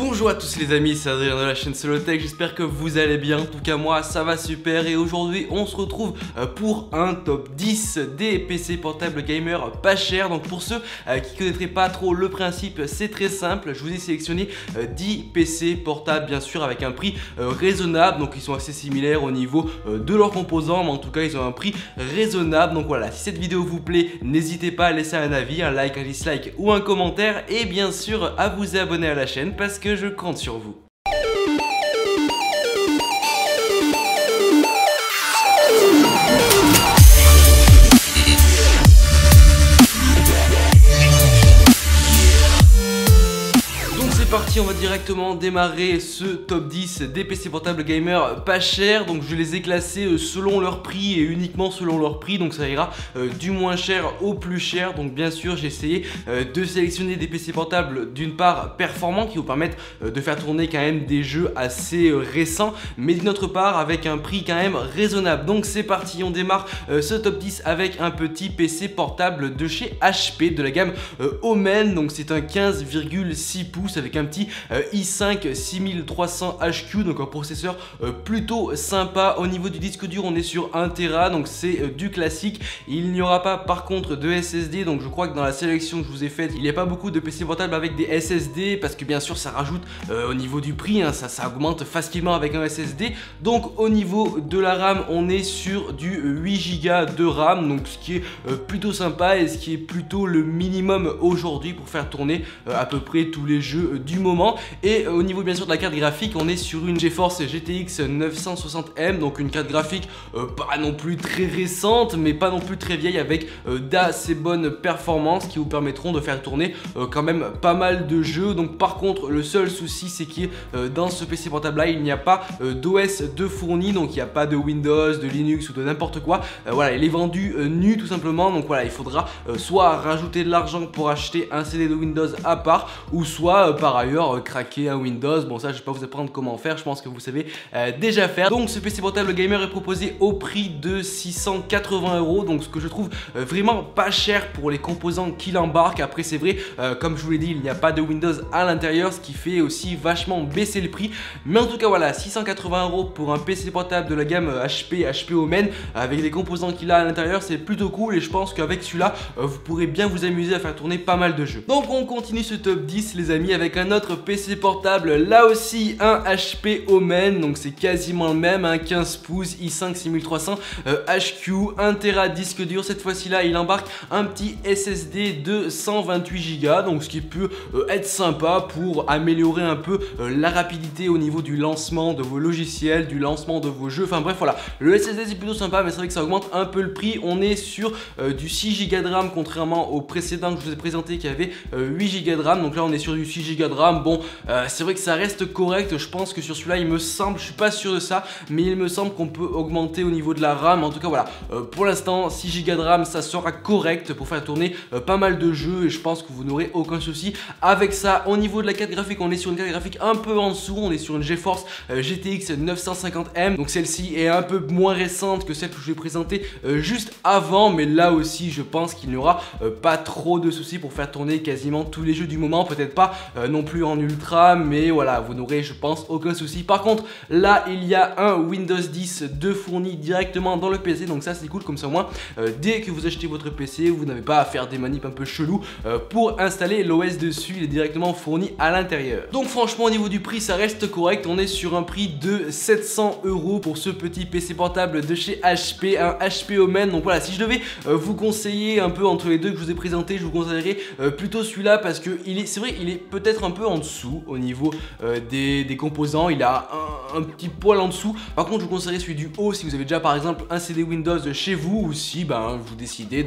Bonjour à tous les amis, c'est Adrien de la chaîne Solotech, j'espère que vous allez bien, en tout cas moi ça va super et aujourd'hui on se retrouve pour un top 10 des PC portables gamer pas chers. Donc pour ceux qui ne connaîtraient pas trop le principe, c'est très simple, je vous ai sélectionné 10 PC portables bien sûr avec un prix raisonnable, donc ils sont assez similaires au niveau de leurs composants, mais en tout cas ils ont un prix raisonnable. Donc voilà, si cette vidéo vous plaît, n'hésitez pas à laisser un avis, un like, un dislike ou un commentaire et bien sûr à vous abonner à la chaîne parce que je compte sur vous. Parti, on va directement démarrer ce top 10 des PC portables gamer pas chers. Donc je les ai classés selon leur prix et uniquement selon leur prix, donc ça ira du moins cher au plus cher. Donc bien sûr j'ai essayé de sélectionner des PC portables d'une part performants qui vous permettent de faire tourner quand même des jeux assez récents, mais d'une autre part avec un prix quand même raisonnable. Donc c'est parti, on démarre ce top 10 avec un petit PC portable de chez HP de la gamme Omen. Donc c'est un 15,6 pouces avec un petit i5 6300 HQ, donc un processeur plutôt sympa. Au niveau du disque dur on est sur 1 Tera, donc c'est du classique. Il n'y aura pas par contre de SSD, donc je crois que dans la sélection que je vous ai faite il n'y a pas beaucoup de PC portables avec des SSD parce que bien sûr ça rajoute au niveau du prix, hein, ça augmente facilement avec un SSD. Donc au niveau de la RAM on est sur du 8 Go de RAM, donc ce qui est plutôt sympa et ce qui est plutôt le minimum aujourd'hui pour faire tourner à peu près tous les jeux du moment. Et au niveau bien sûr de la carte graphique on est sur une GeForce GTX 960M, donc une carte graphique pas non plus très récente mais pas non plus très vieille, avec d'assez bonnes performances qui vous permettront de faire tourner quand même pas mal de jeux. Donc par contre le seul souci c'est que dans ce PC portable là il n'y a pas d'OS de fourni, donc il n'y a pas de Windows, de Linux ou de n'importe quoi. Voilà, il est vendu nu tout simplement, donc voilà il faudra soit rajouter de l'argent pour acheter un CD de Windows à part, ou soit par ailleurs craquer un Windows. Bon ça je vais pas vous apprendre comment faire, je pense que vous savez déjà faire. Donc ce PC portable gamer est proposé au prix de 680 €, donc ce que je trouve vraiment pas cher pour les composants qu'il embarque. Après c'est vrai, comme je vous l'ai dit, il n'y a pas de Windows à l'intérieur, ce qui fait aussi vachement baisser le prix. Mais en tout cas voilà, 680 € pour un PC portable de la gamme HP Omen avec les composants qu'il a à l'intérieur, c'est plutôt cool et je pense qu'avec celui-là vous pourrez bien vous amuser à faire tourner pas mal de jeux. Donc on continue ce top 10 les amis avec un autre PC portable, là aussi un HP Omen, donc c'est quasiment le même, un 15 pouces i5 6300 HQ, 1 Tera disque dur. Cette fois-ci là il embarque un petit SSD de 128 Go, donc ce qui peut être sympa pour améliorer un peu la rapidité au niveau du lancement de vos logiciels, du lancement de vos jeux, enfin bref voilà, le SSD c'est plutôt sympa, mais c'est vrai que ça augmente un peu le prix. On est sur du 6 Go de RAM contrairement au précédent que je vous ai présenté qui avait 8 Go de RAM, donc là on est sur du 6 Go de RAM. Bon c'est vrai que ça reste correct, je pense que sur celui-là il me semble, je suis pas sûr de ça, mais il me semble qu'on peut augmenter au niveau de la RAM. En tout cas voilà, pour l'instant 6 Go de RAM ça sera correct pour faire tourner pas mal de jeux et je pense que vous n'aurez aucun souci avec ça. Au niveau de la carte graphique on est sur une carte graphique un peu en dessous, on est sur une GeForce GTX 950M, donc celle-ci est un peu moins récente que celle que je vais présenter juste avant, mais là aussi je pense qu'il n'y aura pas trop de soucis pour faire tourner quasiment tous les jeux du moment, peut-être pas non plus en ultra, mais voilà vous n'aurez je pense aucun souci. Par contre là il y a un Windows 10 de fourni directement dans le PC, donc ça c'est cool, comme ça au moins dès que vous achetez votre PC vous n'avez pas à faire des manips un peu chelous pour installer l'OS dessus, il est directement fourni à l'intérieur. Donc franchement au niveau du prix ça reste correct, on est sur un prix de 700 € pour ce petit PC portable de chez HP, un HP Omen. Donc voilà, si je devais vous conseiller un peu entre les deux que je vous ai présenté, je vous conseillerais plutôt celui-là parce que c'est vrai il est peut-être un peu en dessous au niveau des composants, il a un petit poil en dessous. Par contre je vous conseillerais celui du haut si vous avez déjà par exemple un CD Windows chez vous, ou si vous décidez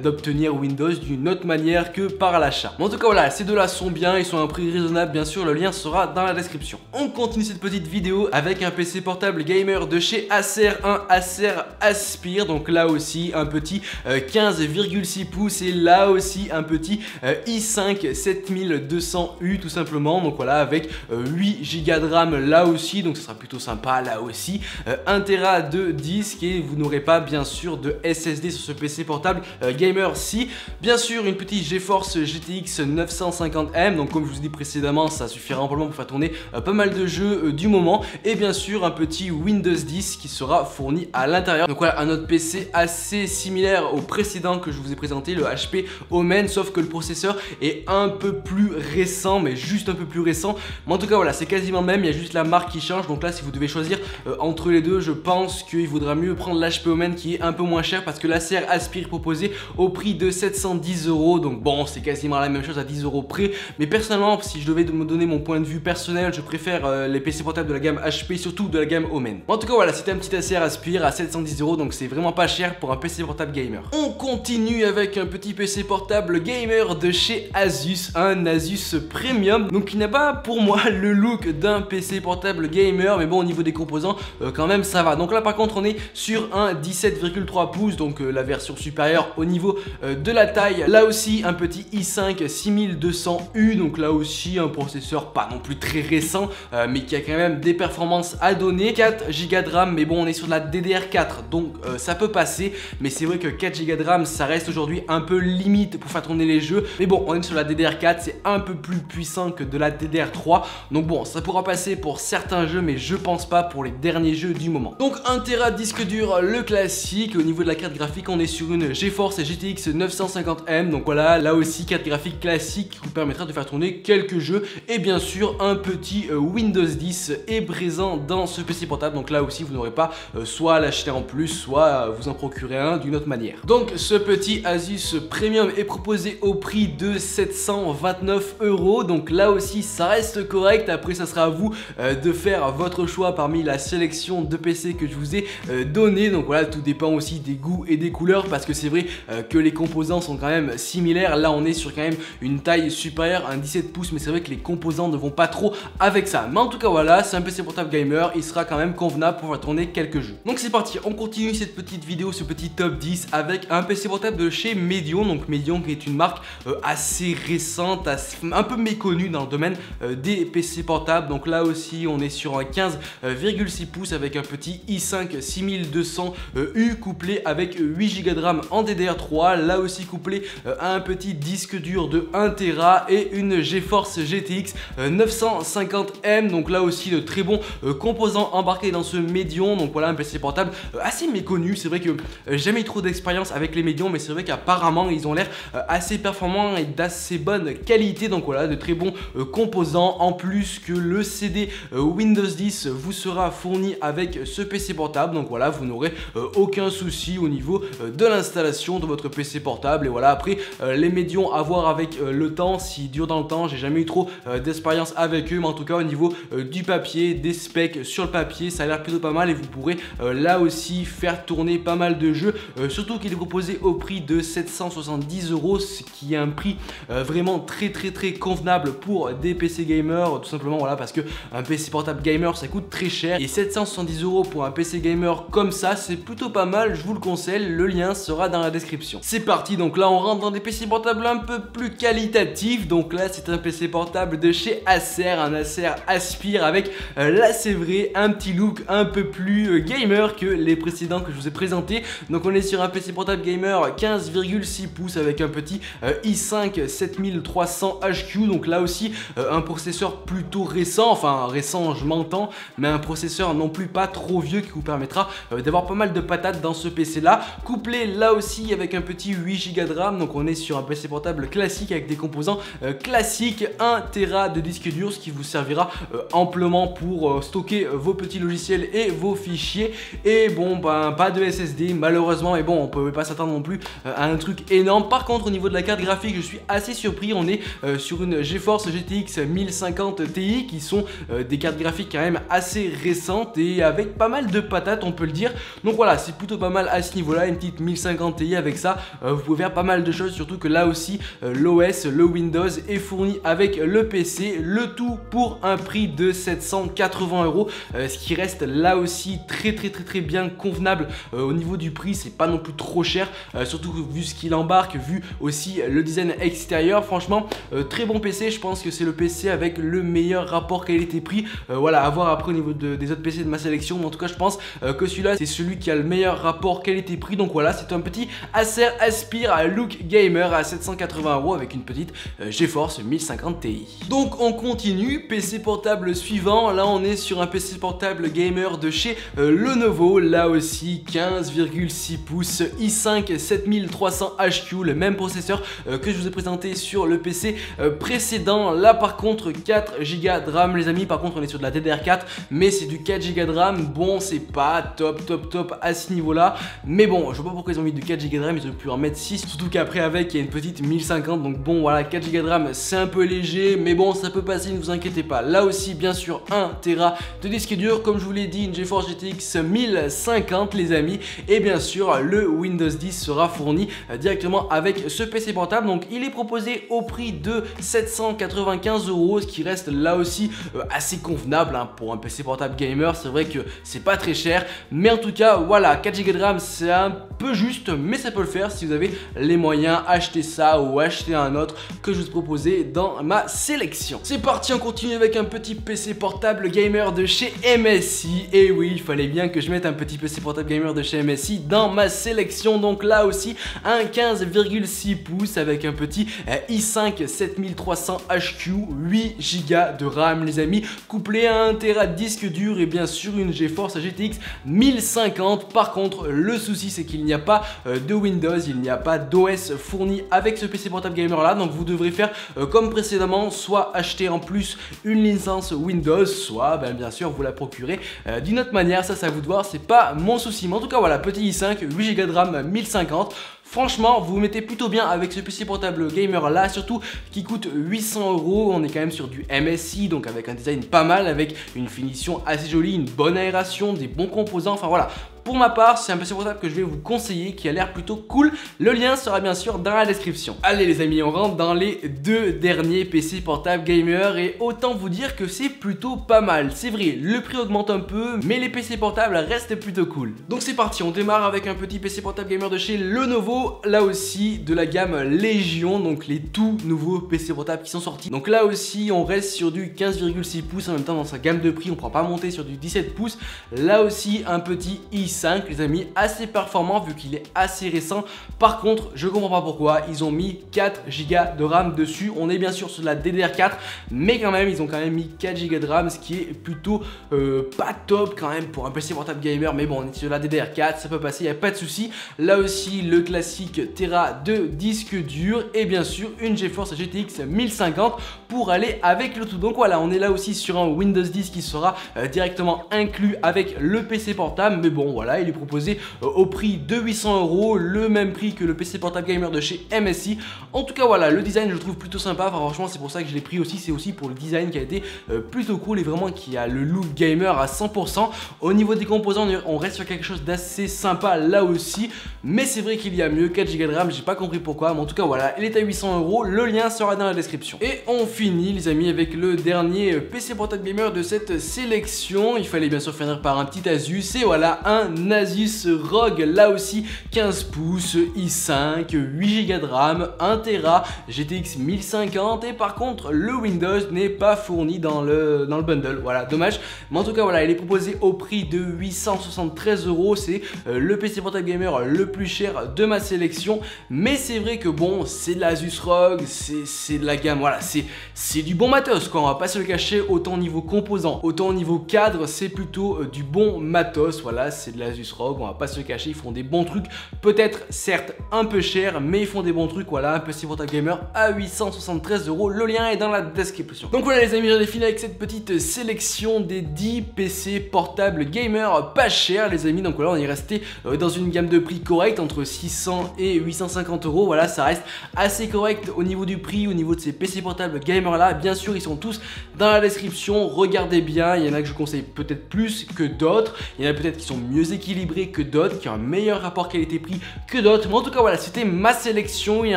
d'obtenir Windows d'une autre manière que par l'achat. En tout cas voilà, ces deux-là sont bien, ils sont à un prix raisonnable, bien sûr le lien sera dans la description. On continue cette petite vidéo avec un PC portable gamer de chez Acer, un Acer Aspire, donc là aussi un petit 15,6 pouces et là aussi un petit i5 7200 6200U tout simplement. Donc voilà, avec 8 Go de RAM là aussi, donc ça sera plutôt sympa là aussi. 1 Tera de disque et vous n'aurez pas bien sûr de SSD sur ce PC portable gamer. Si bien sûr une petite GeForce GTX 950M, donc comme je vous ai dit précédemment, ça suffira amplement pour faire tourner pas mal de jeux du moment, et bien sûr un petit Windows 10 qui sera fourni à l'intérieur. Donc voilà, un autre PC assez similaire au précédent que je vous ai présenté, le HP Omen, sauf que le processeur est un peu plus récent, mais juste un peu plus récent. Mais en tout cas voilà, c'est quasiment le même, il y a juste la marque qui change. Donc là, si vous devez choisir entre les deux, je pense qu'il vaudra mieux prendre l'HP Omen qui est un peu moins cher, parce que la serre Aspire proposée au prix de 710 €. Donc bon, c'est quasiment la même chose à 10 € près. Mais personnellement, si je devais me donner mon point de vue personnel, je préfère les PC portables de la gamme HP, surtout de la gamme Omen. En tout cas voilà, c'était un petit Acer Aspire à 710 €, donc c'est vraiment pas cher pour un PC portable gamer. On continue avec un petit PC portable gamer de chez Asus, un Asus Premium, donc qui n'a pas pour moi le look d'un PC portable gamer, mais bon, au niveau des composants quand même ça va. Donc là par contre on est sur un 17,3 pouces, donc la version supérieure au niveau de la taille. Là aussi un petit i5 6200U, donc là aussi un processeur pas non plus très récent, mais qui a quand même des performances à donner. 4 Go de RAM, mais bon on est sur de la DDR4, donc ça peut passer, mais c'est vrai que 4 Go de RAM ça reste aujourd'hui un peu limite pour faire tourner les jeux. Mais bon, on est sur la DDR4, c'est un peu plus puissant que de la DDR3, donc bon, ça pourra passer pour certains jeux, mais je pense pas pour les derniers jeux du moment. Donc 1 Tera disque dur, le classique. Au niveau de la carte graphique, on est sur une GeForce GTX 950M, donc voilà, là aussi carte graphique classique qui vous permettra de faire tourner quelques jeux, et bien sûr un petit Windows 10 est présent dans ce PC portable. Donc là aussi vous n'aurez pas soit à l'acheter en plus, soit vous en procurer un d'une autre manière. Donc ce petit Asus Premium est proposé au prix de 729 €, donc là aussi ça reste correct. Après ça sera à vous de faire votre choix parmi la sélection de PC que je vous ai donné. Donc voilà, tout dépend aussi des goûts et des couleurs, parce que c'est vrai que les composants sont quand même similaires. Là on est sur quand même une taille supérieure, un 17 pouces, mais c'est vrai que les composants ne vont pas trop avec ça. Mais en tout cas voilà, c'est un PC portable gamer, il sera quand même convenable pour faire tourner quelques jeux. Donc c'est parti, on continue cette petite vidéo, ce petit top 10 avec un PC portable de chez Medion. Donc Medion qui est une marque assez récente, un peu méconnue dans le domaine des PC portables. Donc là aussi on est sur un 15,6 pouces avec un petit i5 6200U couplé avec 8 Go de RAM en DDR3, là aussi couplé à un petit disque dur de 1 Tera et une GeForce GTX 950M. Donc là aussi de très bons composants embarqués dans ce Medion. Donc voilà, un PC portable assez méconnu. C'est vrai que j'ai jamais eu trop d'expérience avec les Medion, mais c'est vrai qu'apparemment ils ont l'air assez performants et d'assez bonne qualité. Donc voilà, de très bons composants, en plus que le CD Windows 10 vous sera fourni avec ce PC portable. Donc voilà, vous n'aurez aucun souci au niveau de l'installation de votre PC portable. Et voilà, après les Medion à voir avec le temps, s'ils durent dans le temps. J'ai jamais eu trop d'expérience avec eux, mais en tout cas au niveau du papier, des specs sur le papier, ça a l'air plutôt pas mal, et vous pourrez là aussi faire tourner pas mal de jeux, surtout qu'il est proposé au prix de 770 €, ce qui est un prix vraiment très convenable pour des PC gamers, tout simplement voilà, parce que un PC portable gamer ça coûte très cher, et 770 € pour un PC gamer comme ça, c'est plutôt pas mal, je vous le conseille, le lien sera dans la description. C'est parti, donc là on rentre dans des PC portables un peu plus qualitatifs. Donc là c'est un PC portable de chez Acer, un Acer Aspire avec là c'est vrai un petit look un peu plus gamer que les précédents que je vous ai présentés. Donc on est sur un PC portable gamer 15,6 pouces avec un petit i5 7300HQ. Donc là aussi un processeur plutôt récent, enfin récent je m'entends, mais un processeur non plus pas trop vieux qui vous permettra d'avoir pas mal de patates dans ce PC là, couplé là aussi avec un petit 8 Go de RAM. Donc on est sur un PC portable classique avec des composants classiques, 1 Tera de disque dur, ce qui vous servira amplement pour stocker vos petits logiciels et vos fichiers. Et bon ben pas de SSD malheureusement, mais bon on peut pas s'attendre non plus à un truc énorme. Par contre au niveau de la carte graphique je suis assez surpris, on est sur une GeForce GTX 1050 Ti qui sont des cartes graphiques quand même assez récentes et avec pas mal de patates on peut le dire. Donc voilà, c'est plutôt pas mal à ce niveau là, une petite 1050 Ti avec ça, vous pouvez faire pas mal de choses, surtout que là aussi l'OS, le Windows est fourni avec le PC, le tout pour un prix de 780 €, ce qui reste là aussi très bien convenable au niveau du prix. C'est pas non plus trop cher, surtout vu ce qu'il embarque, vu aussi le design extérieur. Franchement très bon PC, je pense que c'est le PC avec le meilleur rapport qualité-prix, voilà, à voir après au niveau des autres PC de ma sélection, mais en tout cas je pense que celui-là c'est celui qui a le meilleur rapport qualité-prix. Donc voilà, c'est un petit Acer Aspire Look Gamer à 780 € avec une petite GeForce 1050 Ti. Donc on continue, PC portable suivant, là on est sur un PC portable gamer de chez Lenovo, là aussi 15,6 pouces i5 7300HQ, le même processeur que je vous ai présenté sur le PC précédent. Là par contre 4 Go de RAM les amis, par contre on est sur de la DDR4 mais c'est du 4 Go de RAM, bon c'est pas top à ce niveau là, mais bon je vois pas pourquoi ils ont mis du 4 Go de RAM, ils auraient pu en mettre 6, surtout qu'après avec il y a une petite 1050, donc bon voilà, 4 Go de RAM c'est un peu léger mais bon ça peut passer, ne vous inquiétez pas. Là aussi bien sûr 1 Tera de disque dur, comme je vous l'ai dit, une GeForce GTX 1050 les amis, et bien sûr le Windows 10 sera fourni directement avec ce PC portable. Donc il est proposé au prix de 795 €, ce qui reste là aussi assez convenable hein, pour un PC portable gamer. C'est vrai que c'est pas très cher, mais en tout cas voilà, 4 Go de RAM c'est un peu juste, mais ça peut le faire si vous avez les moyens. Achetez ça ou achetez un autre que je vous ai proposé dans ma sélection. C'est parti, on continue avec un petit PC portable gamer de chez MSI. Et oui, il fallait bien que je mette un petit PC portable gamer de chez MSI dans ma sélection. Donc là aussi un 15,6 pouces avec un petit i5 7300HQ, 8 Go de RAM les amis, couplé à 1 Tera de disque dur et bien sûr une GeForce GTX 1050. Par contre le souci c'est qu'il n'y a pas de Windows, il n'y a pas d'OS fourni avec ce PC portable gamer là, donc vous devrez faire comme précédemment, soit acheter en plus une licence Windows, soit bien sûr vous la procurer d'une autre manière. Ça c'est à vous de voir, c'est pas mon souci, mais en tout cas voilà, petit i5, 8 Go de RAM 1050. Franchement, vous vous mettez plutôt bien avec ce PC portable gamer là, surtout qui coûte 800 €. On est quand même sur du MSI, donc avec un design pas mal, avec une finition assez jolie, une bonne aération, des bons composants, enfin voilà. Pour ma part, c'est un PC portable que je vais vous conseiller qui a l'air plutôt cool. Le lien sera bien sûr dans la description. Allez les amis, on rentre dans les deux derniers PC portables gamer et autant vous dire que c'est plutôt pas mal. C'est vrai, le prix augmente un peu, mais les PC portables restent plutôt cool. Donc c'est parti, on démarre avec un petit PC portable gamer de chez Lenovo, là aussi de la gamme Legion, donc les tout nouveaux PC portables qui sont sortis. Donc là aussi, on reste sur du 15,6 pouces en même temps dans sa gamme de prix, on ne pourra pas monter sur du 17 pouces. Là aussi, un petit i5 les amis, assez performant vu qu'il est assez récent. Par contre je comprends pas pourquoi ils ont mis 4 Go de RAM dessus. On est bien sûr sur la DDR4 mais quand même ils ont quand même mis 4 Go de RAM, ce qui est plutôt pas top quand même pour un PC portable gamer, mais bon on est sur la DDR4, ça peut passer, il n'y a pas de souci. Là aussi le classique Tera de disque dur et bien sûr une GeForce GTX 1050 pour aller avec le tout. Donc voilà, on est là aussi sur un Windows 10 qui sera directement inclus avec le PC portable, mais bon voilà, il est proposé au prix de 800 €, le même prix que le PC portable gamer de chez MSI. En tout cas voilà, le design je le trouve plutôt sympa, enfin, franchement c'est pour ça que je l'ai pris aussi, c'est aussi pour le design qui a été plutôt cool et vraiment qui a le look gamer à 100%. Au niveau des composants on reste sur quelque chose d'assez sympa là aussi, mais c'est vrai qu'il y a mieux, 4 Go de RAM, j'ai pas compris pourquoi, mais en tout cas voilà, il est à 800 €, le lien sera dans la description. Et on finit les amis avec le dernier PC portable gamer de cette sélection. Il fallait bien sûr finir par un petit Asus et voilà, un Asus ROG, là aussi 15 pouces, i5, 8 Go de RAM, 1 Tera, GTX 1050 et par contre le Windows n'est pas fourni dans le bundle, voilà, dommage. Mais en tout cas voilà, il est proposé au prix de 873 €, c'est le PC portable gamer le plus cher de ma sélection, mais c'est vrai que bon, c'est de l'Asus ROG, c'est de la gamme, voilà, c'est du bon matos quoi, on va pas se le cacher, autant au niveau composant, autant au niveau cadre, c'est plutôt du bon matos, voilà, c'est de l'Asus ROG, on va pas se le cacher, ils font des bons trucs, peut-être certes un peu cher, mais ils font des bons trucs, voilà, un PC portable gamer à 873 €, le lien est dans la description. Donc voilà les amis, j'en ai fini avec cette petite sélection des 10 PC portables gamer pas cher les amis. Donc voilà, on est resté dans une gamme de prix correcte entre 600 et 850 €, voilà, ça reste assez correct au niveau du prix, au niveau de ces PC portables gamer là. Bien sûr ils sont tous dans la description, regardez bien, il y en a que je conseille peut-être plus que d'autres, il y en a peut-être qui sont mieux équilibrés que d'autres, qui ont un meilleur rapport qualité-prix que d'autres, mais en tout cas voilà, c'était ma sélection, il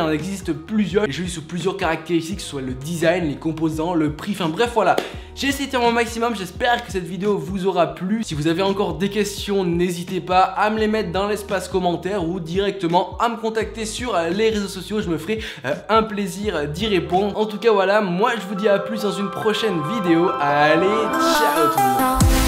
en existe plusieurs, et je lis sur plusieurs caractéristiques, que ce soit le design, les composants, le prix, enfin bref voilà, J'ai essayé de faire mon maximum, j'espère que cette vidéo vous aura plu. Si vous avez encore des questions, n'hésitez pas à me les mettre dans l'espace commentaire ou directement à me contacter sur les réseaux sociaux, je me ferai un plaisir d'y répondre. En tout cas voilà, moi je vous dis à plus dans une prochaine vidéo. Allez, ciao tout le monde.